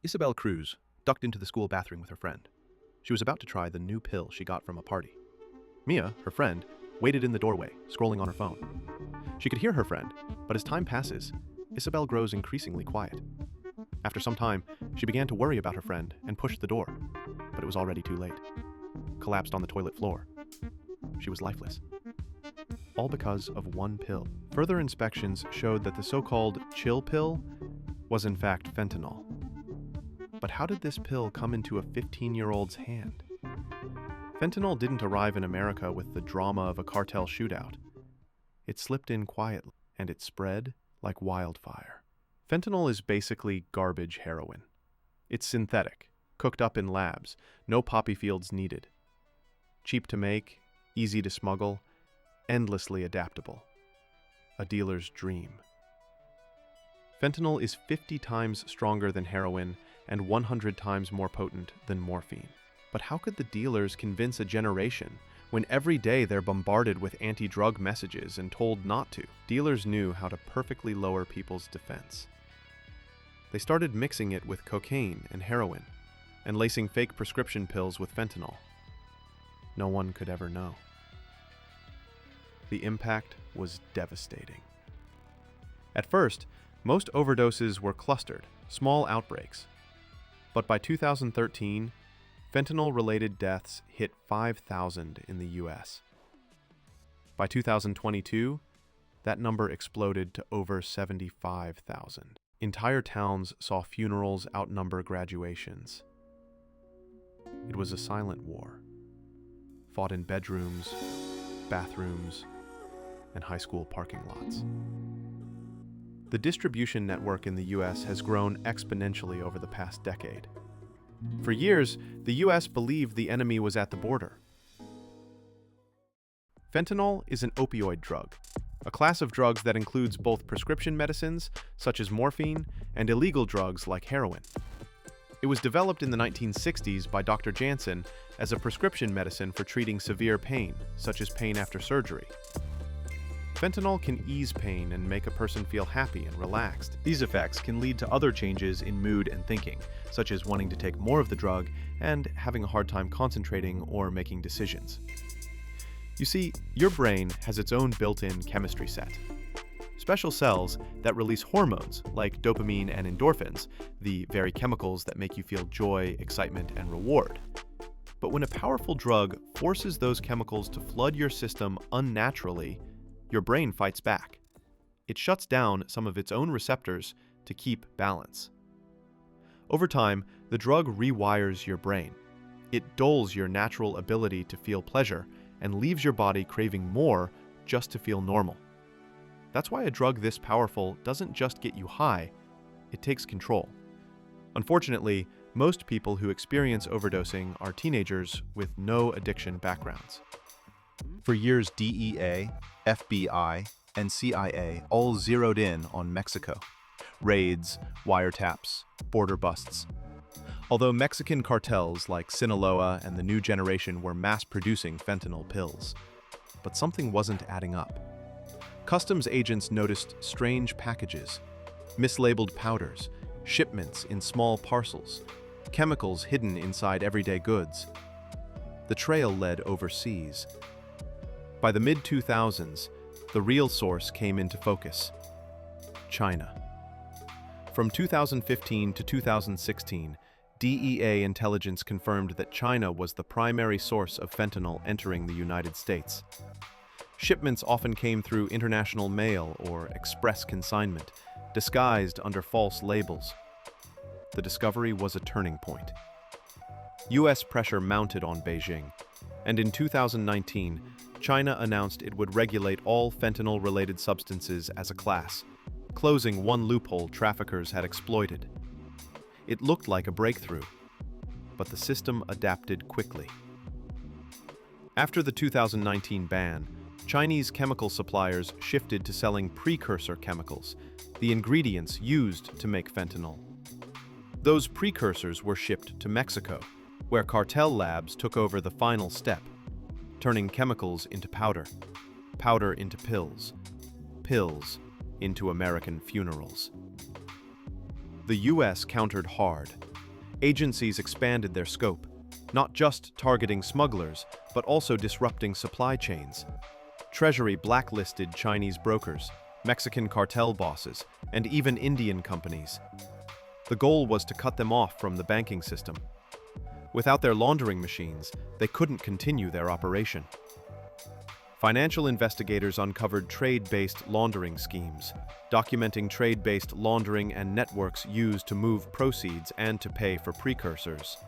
Isabel Cruz ducked into the school bathroom with her friend. She was about to try the new pill she got from a party. Mia, her friend, waited in the doorway, scrolling on her phone. She could hear her friend, but as time passes, Isabel grows increasingly quiet. After some time, she began to worry about her friend and pushed the door, but it was already too late. Collapsed on the toilet floor. She was lifeless. All because of one pill. Further inspections showed that the so-called chill pill was in fact fentanyl. But how did this pill come into a 15-year-old's hand? Fentanyl didn't arrive in America with the drama of a cartel shootout. It slipped in quietly, and it spread like wildfire. Fentanyl is basically garbage heroin. It's synthetic, cooked up in labs, no poppy fields needed. Cheap to make, easy to smuggle, endlessly adaptable. A dealer's dream. Fentanyl is 50 times stronger than heroin and 100 times more potent than morphine. But how could the dealers convince a generation when every day they're bombarded with anti-drug messages and told not to? Dealers knew how to perfectly lower people's defense. They started mixing it with cocaine and heroin and lacing fake prescription pills with fentanyl. No one could ever know. The impact was devastating. At first, most overdoses were clustered, small outbreaks. But by 2013, fentanyl-related deaths hit 5,000 in the US. By 2022, that number exploded to over 75,000. Entire towns saw funerals outnumber graduations. It was a silent war, fought in bedrooms, bathrooms, and high school parking lots. The distribution network in the US has grown exponentially over the past decade. For years, the US believed the enemy was at the border. Fentanyl is an opioid drug, a class of drugs that includes both prescription medicines, such as morphine, and illegal drugs like heroin. It was developed in the 1960s by Dr. Jansen as a prescription medicine for treating severe pain, such as pain after surgery. Fentanyl can ease pain and make a person feel happy and relaxed. These effects can lead to other changes in mood and thinking, such as wanting to take more of the drug and having a hard time concentrating or making decisions. You see, your brain has its own built-in chemistry set. Special cells that release hormones like dopamine and endorphins, the very chemicals that make you feel joy, excitement, and reward. But when a powerful drug forces those chemicals to flood your system unnaturally, your brain fights back. It shuts down some of its own receptors to keep balance. Over time, the drug rewires your brain. It dulls your natural ability to feel pleasure and leaves your body craving more just to feel normal. That's why a drug this powerful doesn't just get you high, it takes control. Unfortunately, most people who experience overdosing are teenagers with no addiction backgrounds. For years, DEA, FBI, and CIA all zeroed in on Mexico. Raids, wiretaps, border busts. Although Mexican cartels like Sinaloa and the New Generation were mass-producing fentanyl pills. But something wasn't adding up. Customs agents noticed strange packages, mislabeled powders, shipments in small parcels, chemicals hidden inside everyday goods. The trail led overseas. By the mid-2000s, the real source came into focus: China. From 2015 to 2016, DEA intelligence confirmed that China was the primary source of fentanyl entering the United States. Shipments often came through international mail or express consignment, disguised under false labels. The discovery was a turning point. US pressure mounted on Beijing, and in 2019, China announced it would regulate all fentanyl-related substances as a class, closing one loophole traffickers had exploited. It looked like a breakthrough, but the system adapted quickly. After the 2019 ban, Chinese chemical suppliers shifted to selling precursor chemicals, the ingredients used to make fentanyl. Those precursors were shipped to Mexico, where cartel labs took over the final step, turning chemicals into powder, powder into pills, pills into American funerals. The US countered hard, Agencies expanded their scope, not just targeting smugglers, but also disrupting supply chains. Treasury blacklisted Chinese brokers, Mexican cartel bosses, and even Indian companies. The goal was to cut them off from the banking system. Without their laundering machines, they couldn't continue their operation. Financial investigators uncovered trade-based laundering schemes, documenting trade-based laundering and networks used to move proceeds and to pay for precursors,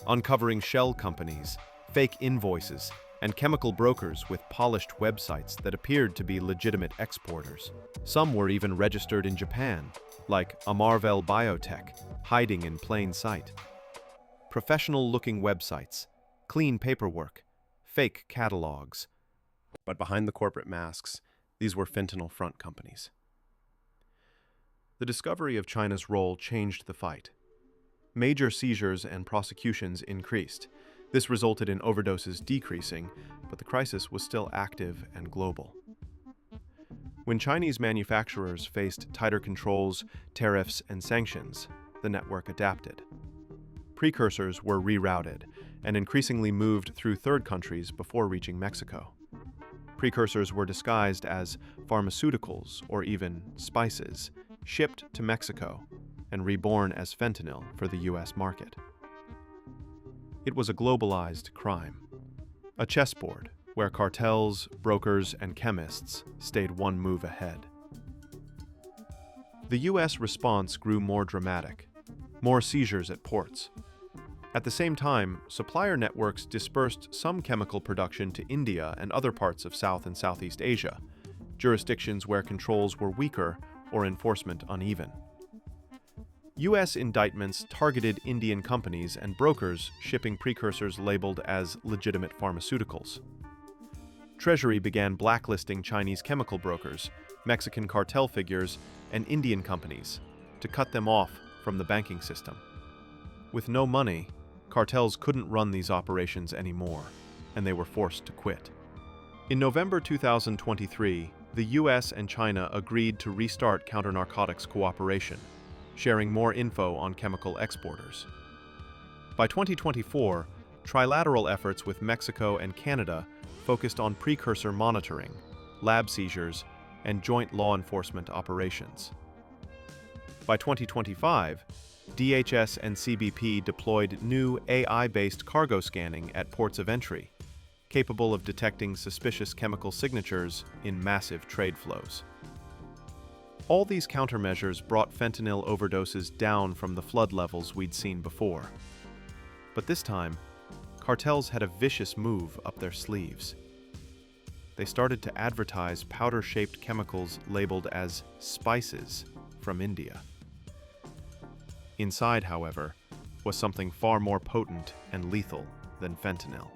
uncovering shell companies, fake invoices, and chemical brokers with polished websites that appeared to be legitimate exporters. Some were even registered in Japan, like Amarvel Biotech, hiding in plain sight. Professional-looking websites, clean paperwork, fake catalogs. But behind the corporate masks, these were fentanyl front companies. The discovery of China's role changed the fight. Major seizures and prosecutions increased. This resulted in overdoses decreasing, but the crisis was still active and global. When Chinese manufacturers faced tighter controls, tariffs, and sanctions, the network adapted. Precursors were rerouted and increasingly moved through third countries before reaching Mexico. Precursors were disguised as pharmaceuticals or even spices, shipped to Mexico, and reborn as fentanyl for the US market. It was a globalized crime, a chessboard where cartels, brokers, and chemists stayed one move ahead. The US response grew more dramatic, more seizures at ports. At the same time, supplier networks dispersed some chemical production to India and other parts of South and Southeast Asia, jurisdictions where controls were weaker or enforcement uneven. U.S. indictments targeted Indian companies and brokers shipping precursors labeled as legitimate pharmaceuticals. Treasury began blacklisting Chinese chemical brokers, Mexican cartel figures, and Indian companies to cut them off from the banking system. With no money, cartels couldn't run these operations anymore, and they were forced to quit. In November 2023, the US and China agreed to restart counter-narcotics cooperation, sharing more info on chemical exporters. By 2024, trilateral efforts with Mexico and Canada focused on precursor monitoring, lab seizures, and joint law enforcement operations. By 2025, DHS and CBP deployed new AI-based cargo scanning at ports of entry, capable of detecting suspicious chemical signatures in massive trade flows. All these countermeasures brought fentanyl overdoses down from the flood levels we'd seen before. But this time, cartels had a vicious move up their sleeves. They started to advertise powder-shaped chemicals labeled as spices from India. Inside, however, was something far more potent and lethal than fentanyl.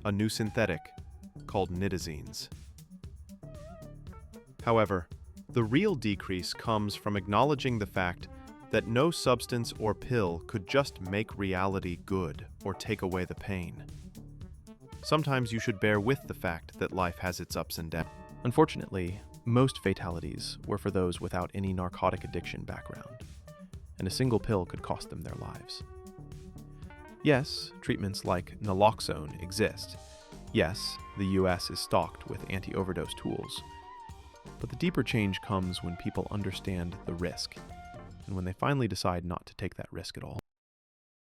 A new synthetic called nitazines. However, the real decrease comes from acknowledging the fact that no substance or pill could just make reality good or take away the pain. Sometimes you should bear with the fact that life has its ups and downs. Unfortunately, most fatalities were for those without any narcotic addiction background, and a single pill could cost them their lives. Yes, treatments like naloxone exist. Yes, the US is stocked with anti-overdose tools. But the deeper change comes when people understand the risk, and when they finally decide not to take that risk at all.